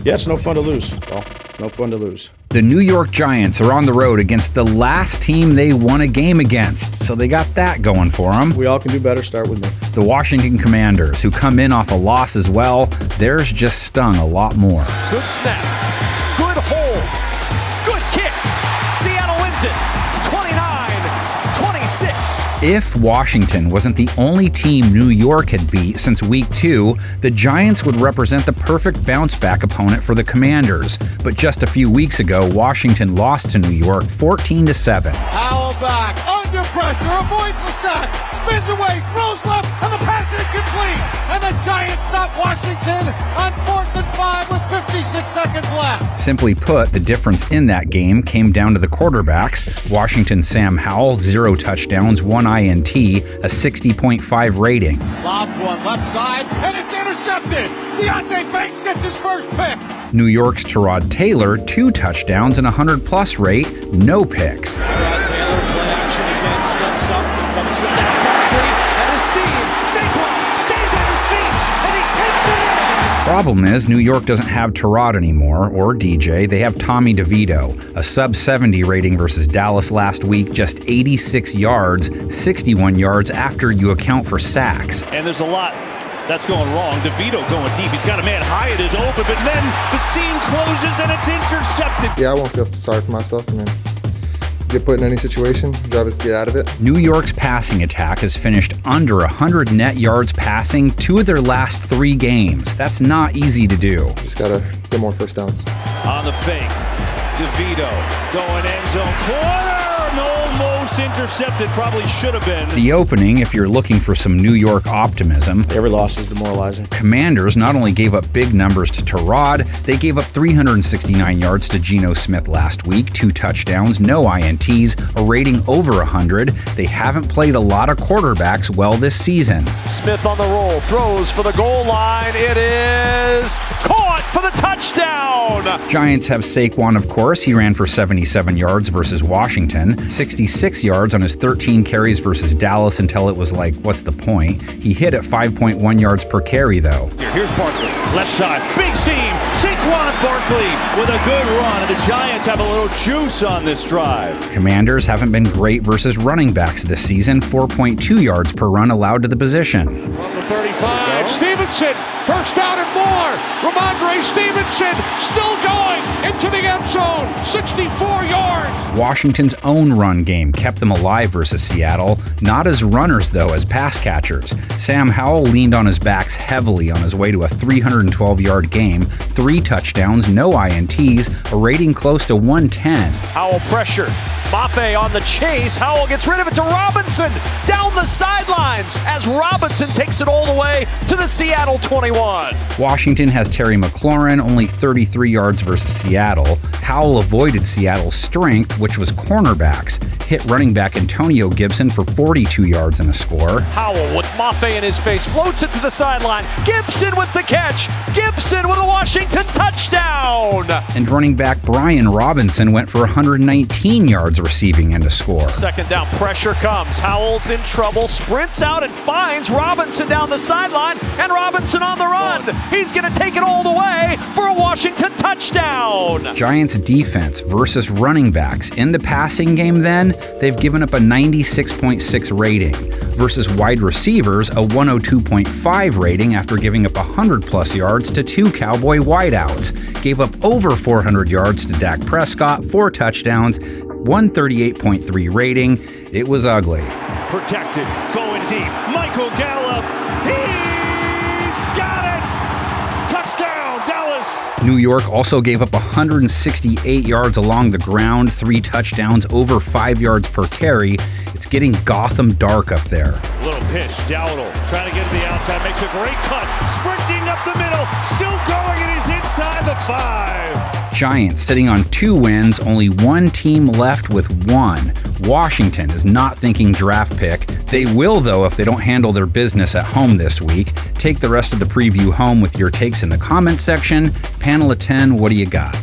Yeah, it's no fun to lose. Well, no fun to lose. The New York Giants are on the road against the last team they won a game against, so they got that going for them. We all can do better. Start with me. The Washington Commanders, who come in off a loss as well, theirs just stung a lot more. Good snap. Good hold. Good kick. Seattle wins it. 29-26. If Washington wasn't the only team New York had beat since Week 2, the Giants would represent the perfect bounce-back opponent for the Commanders. But just a few weeks ago, Washington lost to New York 14-7. Howell back, under pressure, avoids the sack, spins away, throws left, and the pass is incomplete. And the Giants stop Washington on 4th and 5 with 56 seconds left. Simply put, the difference in that game came down to the quarterbacks. Washington's Sam Howell, 0 touchdowns, 1 INT, a 60.5 rating. Lobs one left side, and it's intercepted. Deontay Banks gets his first pick. New York's Tyrod Taylor, 2 touchdowns and a 100-plus rate, no picks. Tyrod Taylor, play action again, steps up, dumps it down, Barkley, and his steam. Saquon stays on his feet, and he takes it in. Problem is, New York doesn't have Tyrod anymore, or DJ. They have Tommy DeVito, a sub-70 rating versus Dallas last week, just 86 yards, 61 yards after you account for sacks. And there's a lot that's going wrong. DeVito going deep. He's got a man high, it is open, but then the seam closes and it's intercepted. Yeah, I won't feel sorry for myself. I mean, get put in any situation, job is to get out of it. New York's passing attack has finished under 100 net yards passing 2 of their last 3 games. That's not easy to do. Just gotta get more first downs. On the fake, DeVito going end zone corner. Almost intercepted, probably should have been. The opening, if you're looking for some New York optimism. Every loss is demoralizing. Commanders not only gave up big numbers to Tyrod, they gave up 369 yards to Geno Smith last week, 2 touchdowns, no INTs, a rating over 100. They haven't played a lot of quarterbacks well this season. Smith on the roll, throws for the goal line. It is caught for the touchdown. Giants have Saquon, of course. He ran for 77 yards versus Washington, 66 yards on his 13 carries versus Dallas until it was like, what's the point? He hit at 5.1 yards per carry, though. Here's Barkley, left side, big seam, Saquon Barkley with a good run, and the Giants have a little juice on this drive. Commanders haven't been great versus running backs this season, 4.2 yards per run allowed to the position. From the 35, Stevenson, first down and more. Ramondre Stevenson still going into the end zone, 64 yards. Washington's own run game kept them alive versus Seattle, not as runners though as pass catchers. Sam Howell leaned on his backs heavily on his way to a 312-yard game, 3 touchdowns, no INTs, a rating close to 110. Howell pressure. Mafe on the chase. Howell gets rid of it to Robinson down the sidelines as Robinson takes it all the way to the Seattle 21. Washington has Terry McLaurin, only 33 yards versus Seattle. Howell avoided Seattle's strength, which was cornerbacks. Hit running back Antonio Gibson for 42 yards and a score. Howell with Mafe in his face, floats it to the sideline. Gibson with the catch. Gibson with a Washington touchdown. And running back Brian Robinson went for 119 yards receiving and a score. Second down, pressure comes. Howell's in trouble, sprints out and finds Robinson down the sideline, and Robinson on the run. He's going to take it all the way for a Washington touchdown. Giants defense versus running backs. In the passing game then, they've given up a 96.6 rating. Versus wide receivers, a 102.5 rating after giving up 100-plus yards to 2 Cowboy wideouts. Gave up over 400 yards to Dak Prescott, 4 touchdowns, 138.3 rating. It was ugly. Protected, going deep. Michael Gallup, he's got it! Touchdown, Dallas! New York also gave up 168 yards along the ground, 3 touchdowns, over 5 yards per carry. It's getting Gotham dark up there. Little pitch, Dowdle trying to get to the outside, makes a great cut, sprinting up the middle, still going, and he's inside the 5. Giants sitting on 2 wins, only 1 team left with 1. Washington is not thinking draft pick. They will, though, if they don't handle their business at home this week. Take the rest of the preview home with your takes in the comment section. Panel of 10, what do you got?